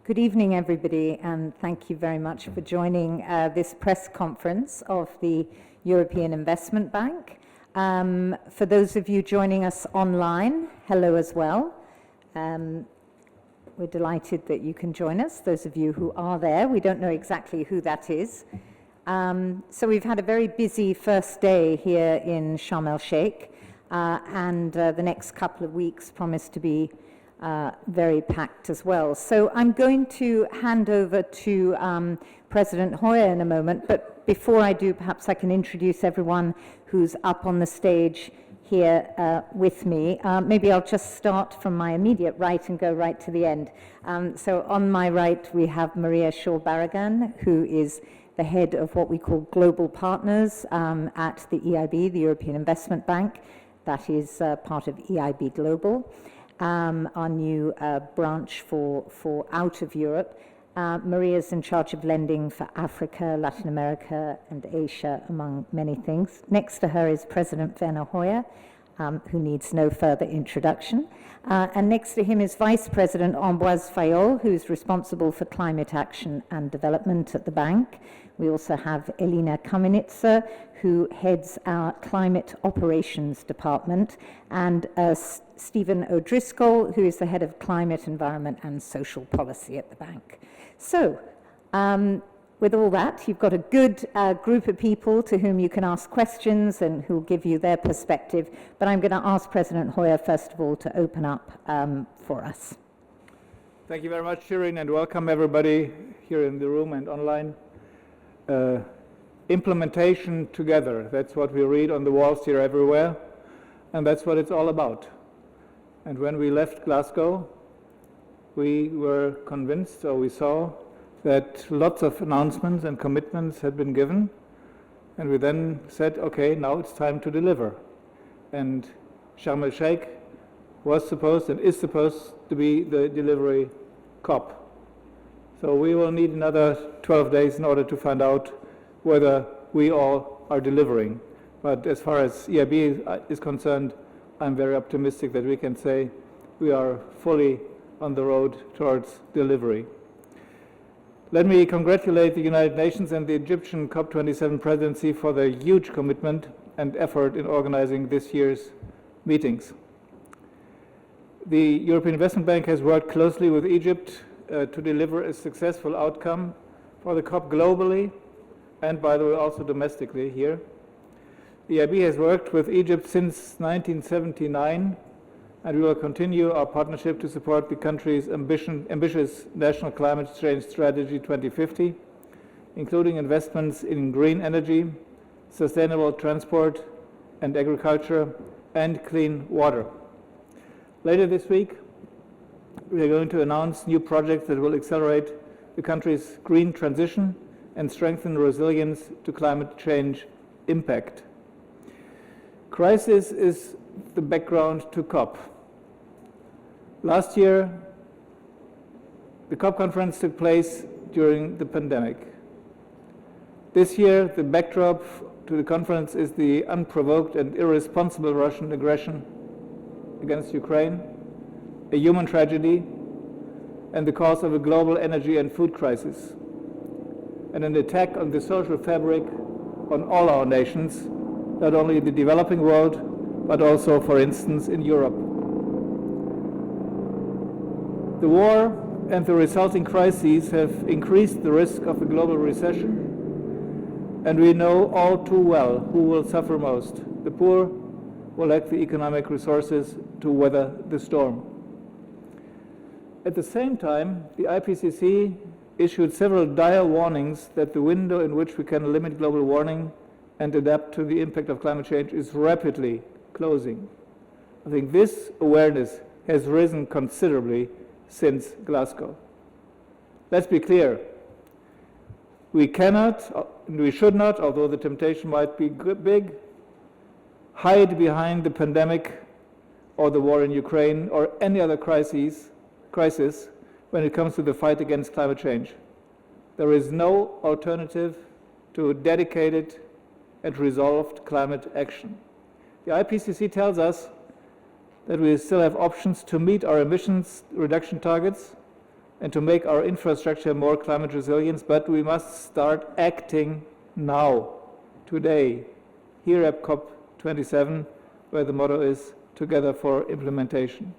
Good evening, everybody, and thank you very much for joining this press conference of the European Investment Bank. For those of you joining us online, hello as well. We're delighted that you can join us. Those of you who are there, we don't know exactly who that is. So we've had a very busy first day here in Sharm el-Sheikh, and the next couple of weeks promise to be very packed as well. So I'm going to hand over to President Hoyer in a moment, but before I do, perhaps I can introduce everyone who's up on the stage here with me. Maybe I'll just start from my immediate right and go right to the end. So on my right, we have Maria Shaw-Barragan, who is the head of what we call Global Partners at the EIB, the European Investment Bank. That is part of EIB Global. Our new branch for out of Europe. Maria's in charge of lending for Africa, Latin America, and Asia, among many things. Next to her is President Werner Hoyer, who needs no further introduction. And next to him is Vice President Ambroise Fayol, who's responsible for climate action and development at the bank. We also have Elina Kamenitsa, who heads our Climate Operations Department, and Stephen O'Driscoll, who is the head of Climate, Environment and Social Policy at the bank. So, with all that, you've got a good group of people to whom you can ask questions and who will give you their perspective. But I'm going to ask President Hoyer, first of all, to open up for us. Thank you very much, Shirin, and welcome everybody here in the room and online. Implementation together, that's what we read on the walls here everywhere, and that's what it's all about. And when we left Glasgow, we were convinced, or we saw, that lots of announcements and commitments had been given, and we then said, okay, now it's time to deliver. And Sharm el-Sheikh was supposed and is supposed to be the delivery COP. So we will need another 12 days in order to find out whether we all are delivering. But as far as EIB is concerned, I'm very optimistic that we can say we are fully on the road towards delivery. Let me congratulate the United Nations and the Egyptian COP27 presidency for their huge commitment and effort in organizing this year's meetings. The European Investment Bank has worked closely with Egypt to deliver a successful outcome for the COP globally and, by the way, also domestically here. The EIB has worked with Egypt since 1979, and we will continue our partnership to support the country's ambitious National Climate Change Strategy 2050, including investments in green energy, sustainable transport and agriculture, and clean water. Later this week, we are going to announce new projects that will accelerate the country's green transition and strengthen resilience to climate change impact. Crisis is the background to COP. Last year, the COP conference took place during the pandemic. This year, the backdrop to the conference is the unprovoked and irresponsible Russian aggression against Ukraine, a human tragedy, and the cause of a global energy and food crisis, and an attack on the social fabric on all our nations, not only the developing world, but also, for instance, in Europe. The war and the resulting crises have increased the risk of a global recession, and we know all too well who will suffer most. The poor will lack the economic resources to weather the storm. At the same time, the IPCC issued several dire warnings that the window in which we can limit global warming and adapt to the impact of climate change is rapidly closing. I think this awareness has risen considerably since Glasgow. Let's be clear. We cannot, and we should not, although the temptation might be big, hide behind the pandemic or the war in Ukraine or any other crisis when it comes to the fight against climate change. There is no alternative to dedicated and resolved climate action. The IPCC tells us that we still have options to meet our emissions reduction targets, and to make our infrastructure more climate resilient, but we must start acting now, today, here at COP27, where the motto is Together for Implementation.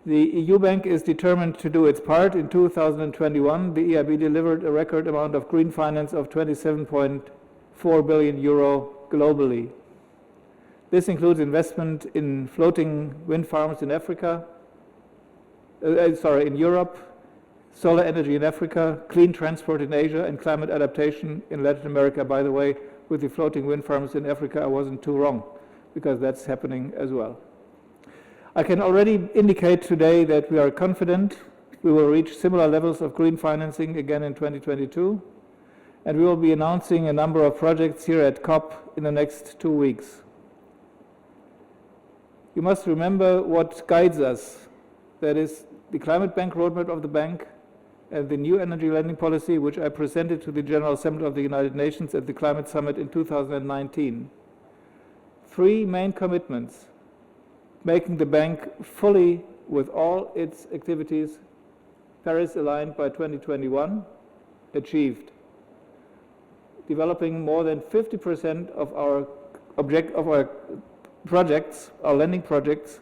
The EU Bank is determined to do its part. In 2021, the EIB delivered a record amount of green finance of 27.4 billion euro globally. This includes investment in floating wind farms in Africa, in Europe, solar energy in Africa, clean transport in Asia, and climate adaptation in Latin America. By the way, with the floating wind farms in Africa, I wasn't too wrong, because that's happening as well. I can already indicate today that we are confident we will reach similar levels of green financing again in 2022, and we will be announcing a number of projects here at COP in the next 2 weeks. You must remember what guides us, that is the climate bank roadmap of the bank and the new energy lending policy, which I presented to the General Assembly of the United Nations at the Climate Summit in 2019. 3 main commitments, making the bank fully, with all its activities, Paris-aligned by 2021, achieved. Developing more than 50% of our projects, our lending projects,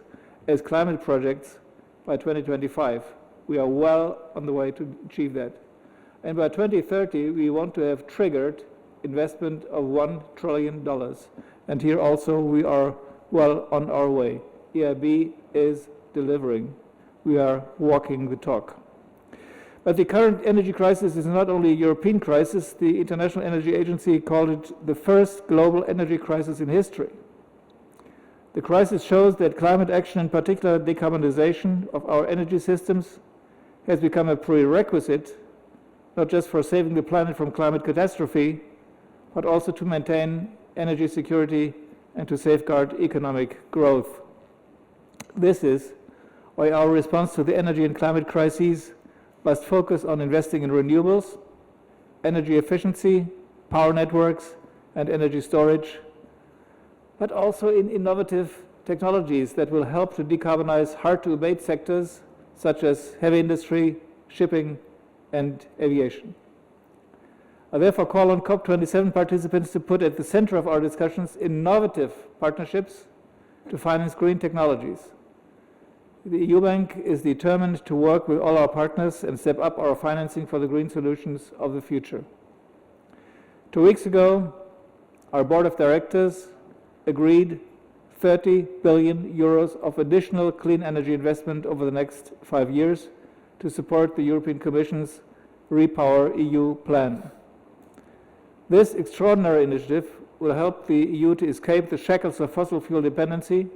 as climate projects by 2025. We are well on the way to achieve that. And by 2030, we want to have triggered investment of $1 trillion. And here also we are well on our way. EIB is delivering. We are walking the talk. But the current energy crisis is not only a European crisis. The International Energy Agency called it the first global energy crisis in history. The crisis shows that climate action, in particular decarbonization of our energy systems, has become a prerequisite, not just for saving the planet from climate catastrophe, but also to maintain energy security and to safeguard economic growth. This is why our response to the energy and climate crises must focus on investing in renewables, energy efficiency, power networks, and energy storage, but also in innovative technologies that will help to decarbonize hard-to-abate sectors such as heavy industry, shipping, and aviation. I therefore call on COP27 participants to put at the center of our discussions innovative partnerships to finance green technologies. The EU Bank is determined to work with all our partners and step up our financing for the green solutions of the future. 2 weeks ago, our board of directors agreed 30 billion euros of additional clean energy investment over the next 5 years to support the European Commission's Repower EU plan. This extraordinary initiative will help the EU to escape the shackles of fossil fuel dependency,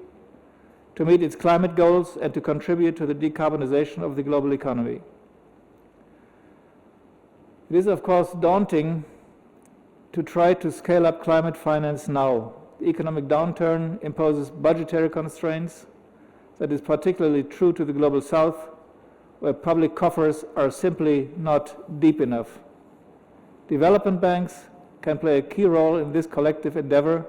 to meet its climate goals, and to contribute to the decarbonization of the global economy. It is, of course, daunting to try to scale up climate finance now. The economic downturn imposes budgetary constraints. That is particularly true to the global south, where public coffers are simply not deep enough. Development banks can play a key role in this collective endeavor,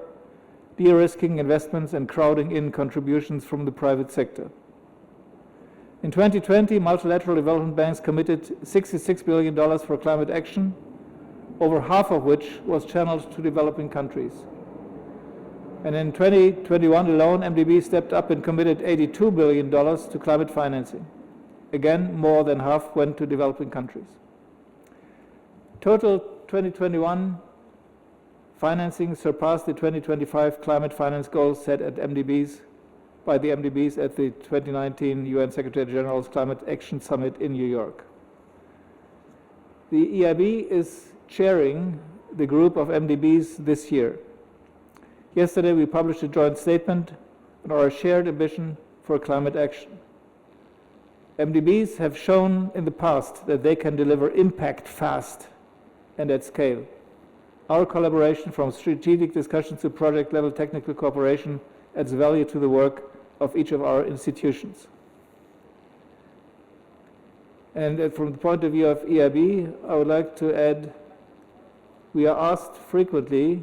de-risking investments and crowding in contributions from the private sector. In 2020, multilateral development banks committed $66 billion for climate action, over half of which was channeled to developing countries. And in 2021 alone, MDB stepped up and committed $82 billion to climate financing. Again, more than half went to developing countries. Total 2021 financing surpassed the 2025 climate finance goals set at by the MDBs at the 2019 UN Secretary General's Climate Action Summit in New York. The EIB is chairing the group of MDBs this year. Yesterday, we published a joint statement on our shared ambition for climate action. MDBs have shown in the past that they can deliver impact fast and at scale. Our collaboration, from strategic discussions to project-level technical cooperation, adds value to the work of each of our institutions. And from the point of view of EIB, I would like to add, we are asked frequently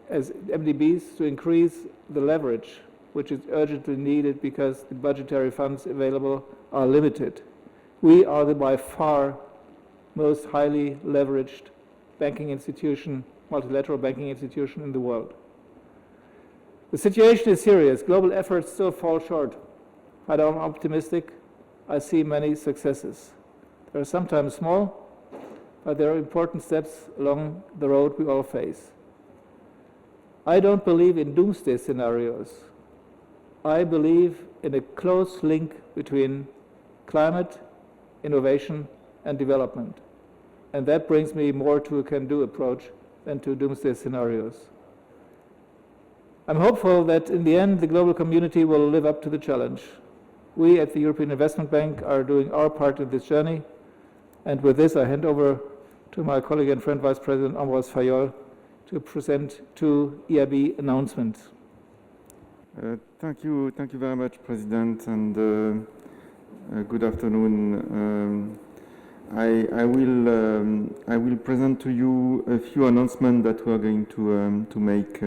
as MDBs to increase the leverage, which is urgently needed because the budgetary funds available are limited. We are the by far most highly leveraged banking institution, multilateral banking institution in the world. The situation is serious. Global efforts still fall short. But I'm optimistic. I see many successes. They are sometimes small, but there are important steps along the road we all face. I don't believe in doomsday scenarios. I believe in a close link between climate, innovation, and development. And that brings me more to a can-do approach than to doomsday scenarios. I'm hopeful that in the end, the global community will live up to the challenge. We at the European Investment Bank are doing our part in this journey. And with this, I hand over to my colleague and friend, Vice President Ambroise Fayol, to present two EIB announcements. Thank you very much, President, and good afternoon. I will present to you a few announcements that we are going to make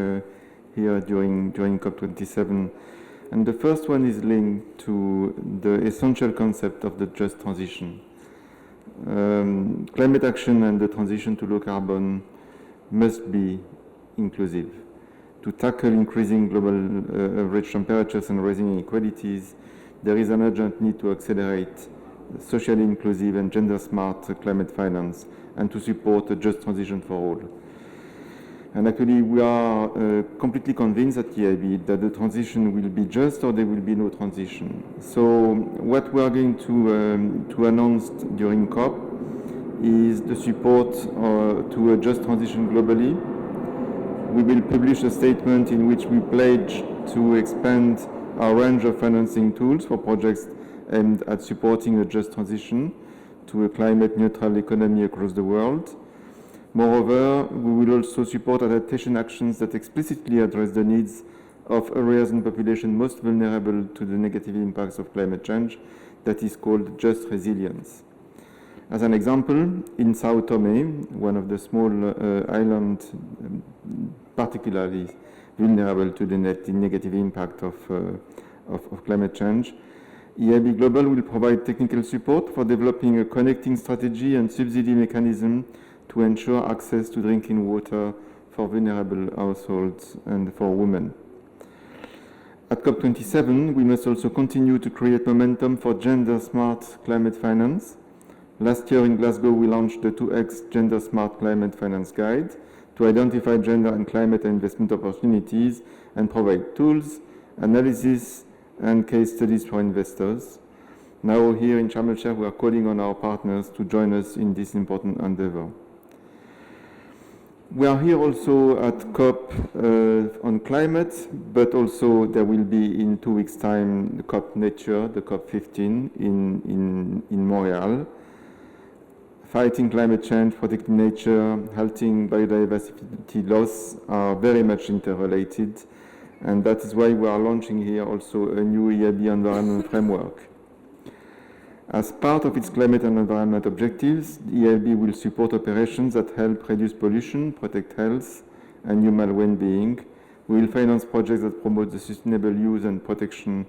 here during COP27. And the first one is linked to the essential concept of the just transition. Climate action and the transition to low carbon must be inclusive. To tackle increasing global average temperatures and rising inequalities, there is an urgent need to accelerate socially inclusive and gender-smart climate finance and to support a just transition for all. And actually, we are completely convinced at EIB that the transition will be just or there will be no transition. So what we are going to announce during COP is the support to a just transition globally. We will publish a statement in which we pledge to expand our range of financing tools for projects aimed at supporting a just transition to a climate-neutral economy across the world. Moreover, we will also support adaptation actions that explicitly address the needs of areas and populations most vulnerable to the negative impacts of climate change, that is called just resilience. As an example, in Sao Tome, one of the small islands particularly vulnerable to the negative impact of climate change, EIB Global will provide technical support for developing a connecting strategy and subsidy mechanism to ensure access to drinking water for vulnerable households and for women. At COP27, we must also continue to create momentum for gender-smart climate finance. Last year in Glasgow, we launched the 2X Gender Smart Climate Finance Guide to identify gender and climate investment opportunities and provide tools, analysis, and case studies for investors. Now here in Sharm el-Sheikh, we are calling on our partners to join us in this important endeavor. We are here also at COP on climate, but also there will be in 2 weeks' time the COP Nature, the COP15 in Montreal. Fighting climate change, protecting nature, halting biodiversity loss are very much interrelated, and that is why we are launching here also a new EIB environment framework. As part of its climate and environment objectives, the EIB will support operations that help reduce pollution, protect health, and human well-being. We will finance projects that promote the sustainable use and protection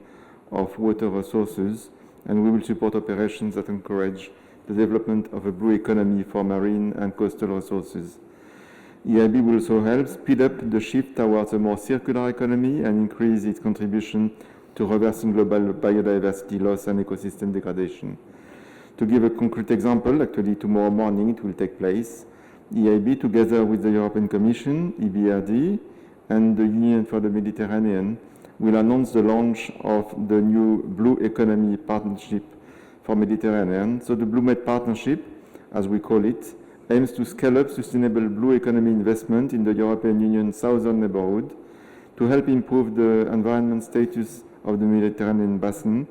of water resources, and we will support operations that encourage the development of a blue economy for marine and coastal resources. EIB will also help speed up the shift towards a more circular economy and increase its contribution to reversing global biodiversity loss and ecosystem degradation. To give a concrete example, actually tomorrow morning it will take place. EIB, together with the European Commission, EBRD, and the Union for the Mediterranean, will announce the launch of the new Blue Economy Partnership for Mediterranean. So the Blue Med Partnership, as we call it, aims to scale up sustainable blue economy investment in the European Union southern neighborhood to help improve the environment status of the Mediterranean basin,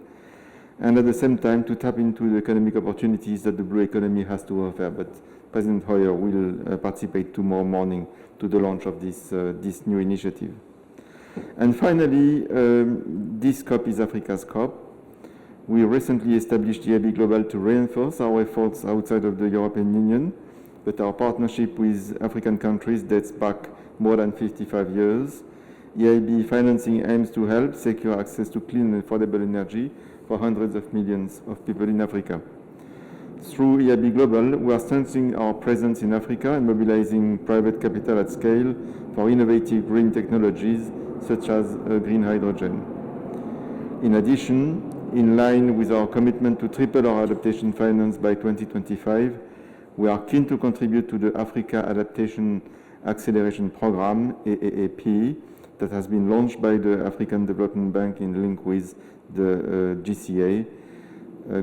and at the same time to tap into the economic opportunities that the blue economy has to offer. But President Hoyer will participate tomorrow morning to the launch of this new initiative. And finally, this COP is Africa's COP. We recently established EIB Global to reinforce our efforts outside of the European Union, but our partnership with African countries dates back more than 55 years. EIB financing aims to help secure access to clean and affordable energy for hundreds of millions of people in Africa. Through EIB Global, we are strengthening our presence in Africa and mobilizing private capital at scale for innovative green technologies such as green hydrogen. In addition, in line with our commitment to triple our adaptation finance by 2025, we are keen to contribute to the Africa Adaptation Acceleration Program, AAAP, that has been launched by the African Development Bank in link with the GCA,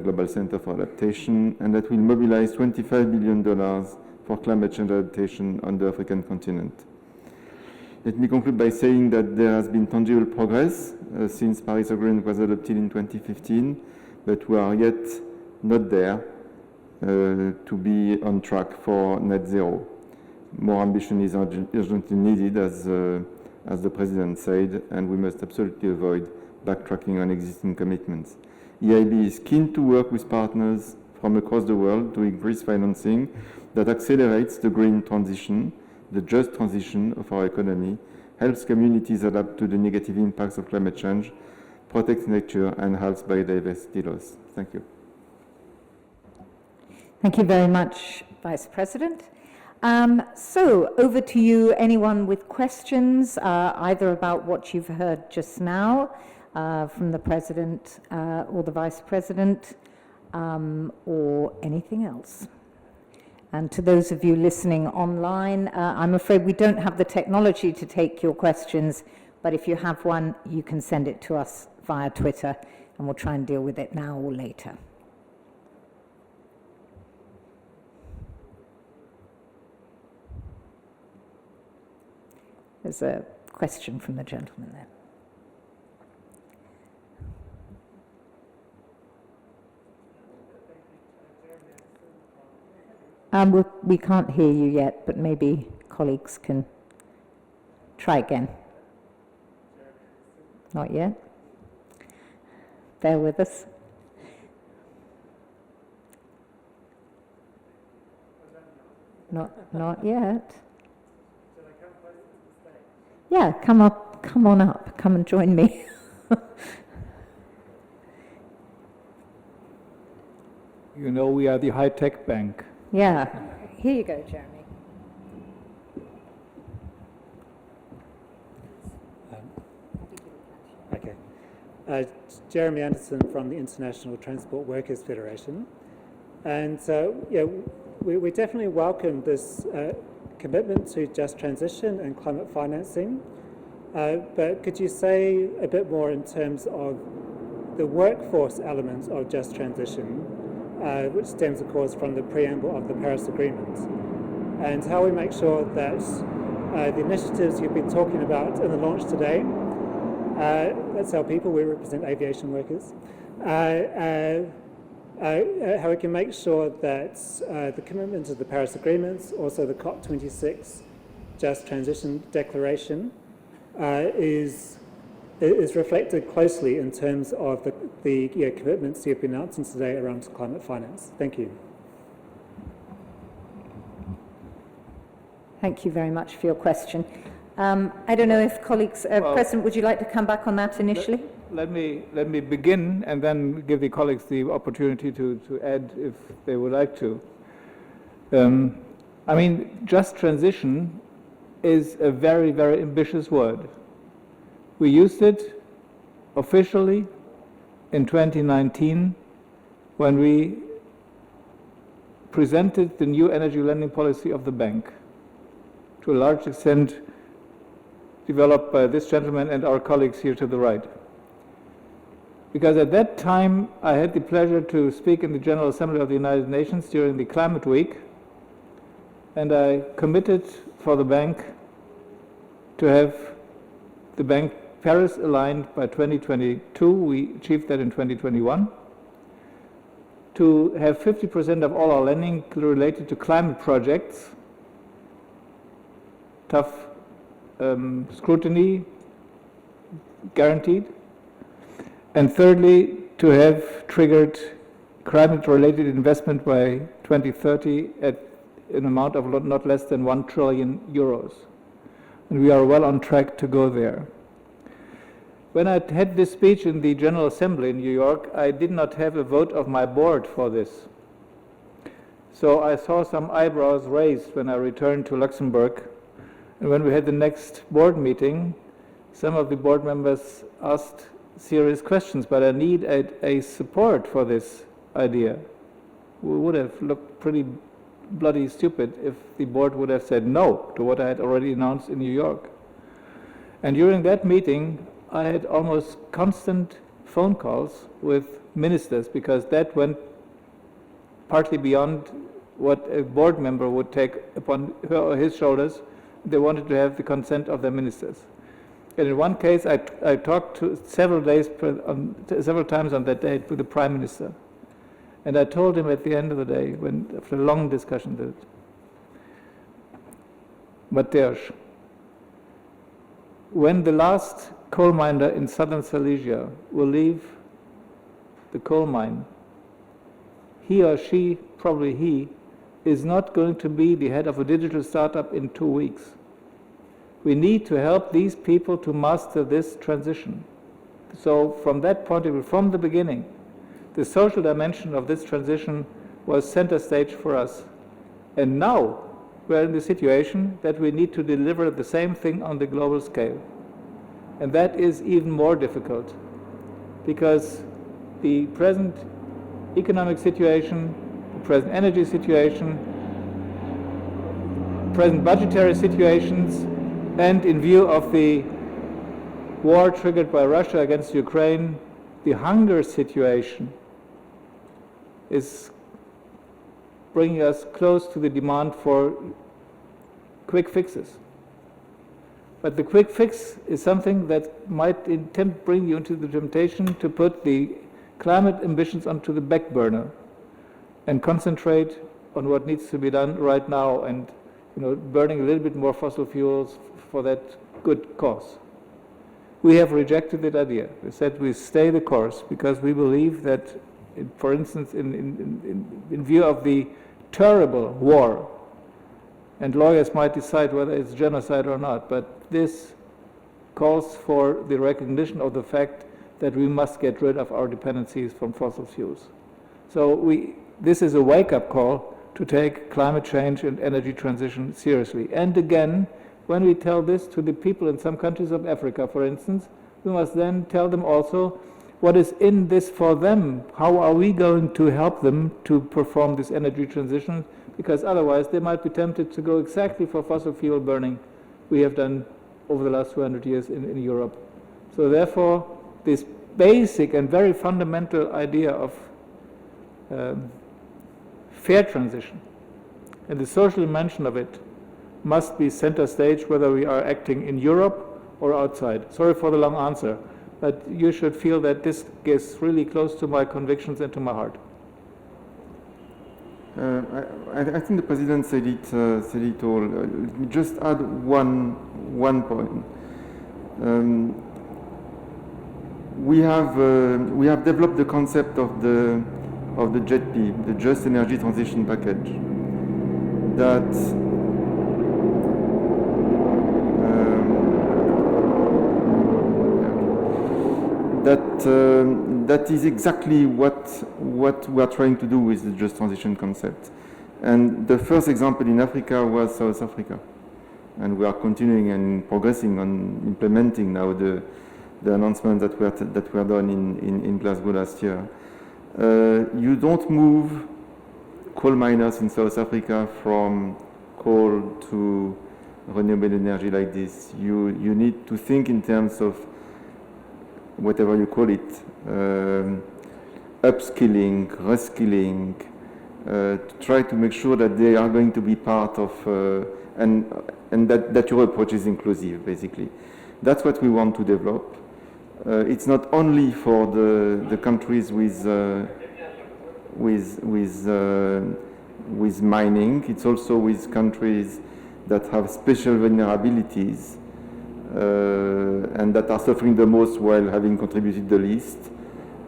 Global Center for Adaptation, and that will mobilize $25 billion for climate change adaptation on the African continent. Let me conclude by saying that there has been tangible progress since Paris Agreement was adopted in 2015, but we are yet not there to be on track for net zero. More ambition is urgently needed, as the President said, and we must absolutely avoid backtracking on existing commitments. EIB is keen to work with partners from across the world to increase financing that accelerates the green transition, the just transition of our economy, helps communities adapt to the negative impacts of climate change, protects nature, and halts biodiversity loss. Thank you. Thank you very much, Vice President. So over to you, anyone with questions, either about what you've heard just now from the President or the Vice President, or anything else. And to those of you listening online, I'm afraid we don't have the technology to take your questions, but if you have one, you can send it to us via Twitter, and we'll try and deal with it now or later. There's a question from the gentleman there. We can't hear you yet, but maybe colleagues can try again. Not yet. Bear with us. Not yet. Yeah, come on up, come and join me. You know, we are the high-tech bank. Yeah, here you go, Jeremy. Okay. Jeremy Anderson from the International Transport Workers Federation. And we definitely welcome this commitment to just transition and climate financing. But could you say a bit more in terms of the workforce element of just transition, which stems, of course, from the preamble of the Paris Agreement, and how we make sure that the initiatives you've been talking about in the launch today, that's our people, we represent aviation workers, how we can make sure that the commitment of the Paris Agreement, also the COP27 Just Transition Declaration, is reflected closely in terms of the commitments you've been announcing today around climate finance. Thank you. Thank you very much for your question. I don't know if colleagues, President, would you like to come back on that initially? Let me begin and then give the colleagues the opportunity to add if they would like to. I mean, just transition is a very, very ambitious word. We used it officially in 2019 when we presented the new energy lending policy of the bank, to a large extent developed by this gentleman and our colleagues here to the right. Because at that time I had the pleasure to speak in the General Assembly of the United Nations during the Climate Week, and I committed for the bank to have the bank Paris aligned by 2022. We achieved that in 2021. To have 50% of all our lending related to climate projects, tough scrutiny guaranteed. And thirdly, to have triggered climate-related investment by 2030 at an amount of not less than 1 trillion euros. And we are well on track to go there. when I had this speech in the General Assembly in New York, I did not have a vote of my board for this. So I saw some eyebrows raised when I returned to Luxembourg. And when we had the next board meeting, some of the board members asked serious questions, but I need a support for this idea. We would have looked pretty bloody stupid if the board would have said no to what I had already announced in New York. And during that meeting, I had almost constant phone calls with ministers, because that went partly beyond what a board member would take upon her or his shoulders. They wanted to have the consent of their ministers. And in one case, I talked to several times on that day with the Prime Minister. And I told him at the end of the day, after a long discussion, that, Mateusz, when the last coal miner in southern Silesia will leave the coal mine, he or she, probably he, is not going to be the head of a digital startup in 2 weeks. We need to help these people to master this transition. So from that point of view, from the beginning, the social dimension of this transition was center stage for us. And now we're in the situation that we need to deliver the same thing on the global scale. And that is even more difficult, because the present economic situation, the present energy situation, present budgetary situations, and in view of the war triggered by Russia against Ukraine, the hunger situation is bringing us close to the demand for quick fixes. But the quick fix is something that might bring you into the temptation to put the climate ambitions onto the back burner and concentrate on what needs to be done right now, and burning a little bit more fossil fuels for that good cause. We have rejected that idea. We said we stay the course because we believe that, for instance, in view of the terrible war, and lawyers might decide whether it's genocide or not, but this calls for the recognition of the fact that we must get rid of our dependencies from fossil fuels. So this is a wake-up call to take climate change and energy transition seriously. And again, when we tell this to the people in some countries of Africa, for instance, we must then tell them also what is in this for them. How are we going to help them to perform this energy transition? Because otherwise they might be tempted to go exactly for fossil fuel burning we have done over the last 200 years in Europe. So therefore, this basic and very fundamental idea of fair transition and the social dimension of it must be center stage, whether we are acting in Europe or outside. Sorry for the long answer, but you should feel that this gets really close to my convictions and to my heart. I think the President said it all. Just add one point. We have developed the concept of the JETP, the Just Energy Transition Package, that is exactly what we are trying to do with the Just Transition concept. And the first example in Africa was South Africa. And we are continuing and progressing on implementing now the announcements that were done in Glasgow last year. You don't move coal miners in South Africa from coal to renewable energy like this. You need to think in terms of whatever you call it, upskilling, reskilling, to try to make sure that they are going to be part of, and that your approach is inclusive, basically. That's what we want to develop. It's not only for the countries with mining, it's also with countries that have special vulnerabilities and that are suffering the most while having contributed the least.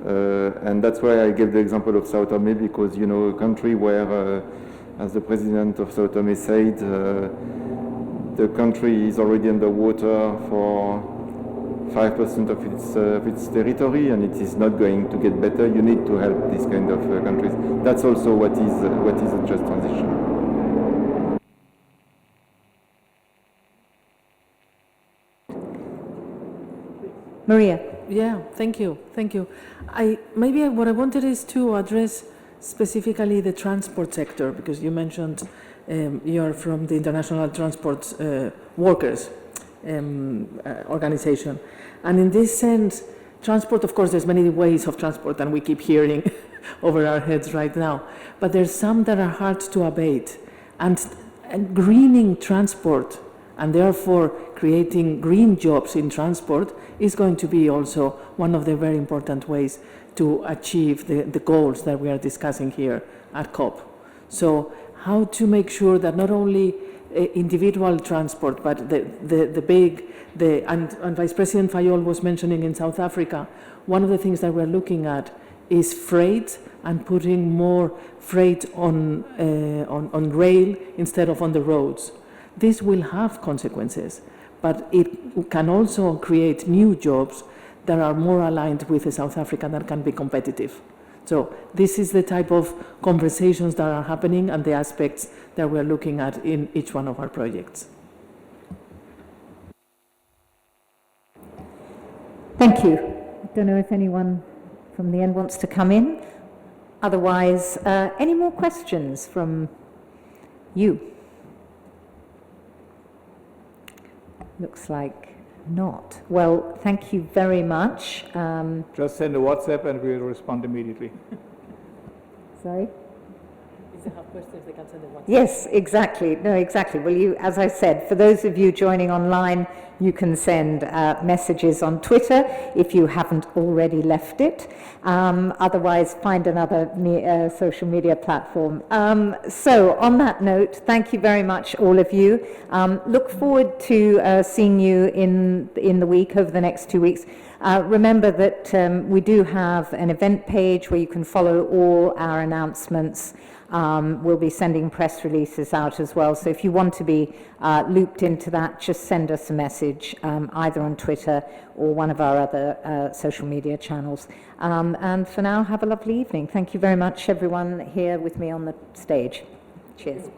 And that's why I gave the example of Sao Tome, because, a country where, as the president of Sao Tome said, the country is already underwater for 5% of its territory, and it is not going to get better. You need to help these kind of countries. That's also what is a just transition. Maria. Yeah, thank you. Maybe what I wanted is to address specifically the transport sector, because you mentioned you're from the International Transport Workers organization. And in this sense, transport, of course, there's many ways of transport, and we keep hearing over our heads right now. But there's some that are hard to abate. And greening transport, and therefore creating green jobs in transport, is going to be also one of the very important ways to achieve the goals that we are discussing here at COP. So how to make sure that not only individual transport, but and Vice President Fayol was mentioning in South Africa, one of the things that we're looking at is freight, and putting more freight on rail instead of on the roads. This will have consequences, but it can also create new jobs that are more aligned with the South Africa that can be competitive. So this is the type of conversations that are happening and the aspects that we're looking at in each one of our projects. Thank you. I don't know if anyone from the end wants to come in. Otherwise, any more questions from you? Looks like not. Well, thank you very much. Just send a WhatsApp and we'll respond immediately. Sorry? If they have questions, they can send them WhatsApp. Yes, exactly. No, exactly. Well, as I said, for those of you joining online, you can send messages on Twitter if you haven't already left it. Otherwise, find another social media platform. So on that note, thank you very much, all of you. Look forward to seeing you in the week, over the next 2 weeks. Remember that we do have an event page where you can follow all our announcements. We'll be sending press releases out as well. So if you want to be looped into that, just send us a message, either on Twitter or one of our other social media channels. And for now, have a lovely evening. Thank you very much, everyone here with me on the stage. Cheers.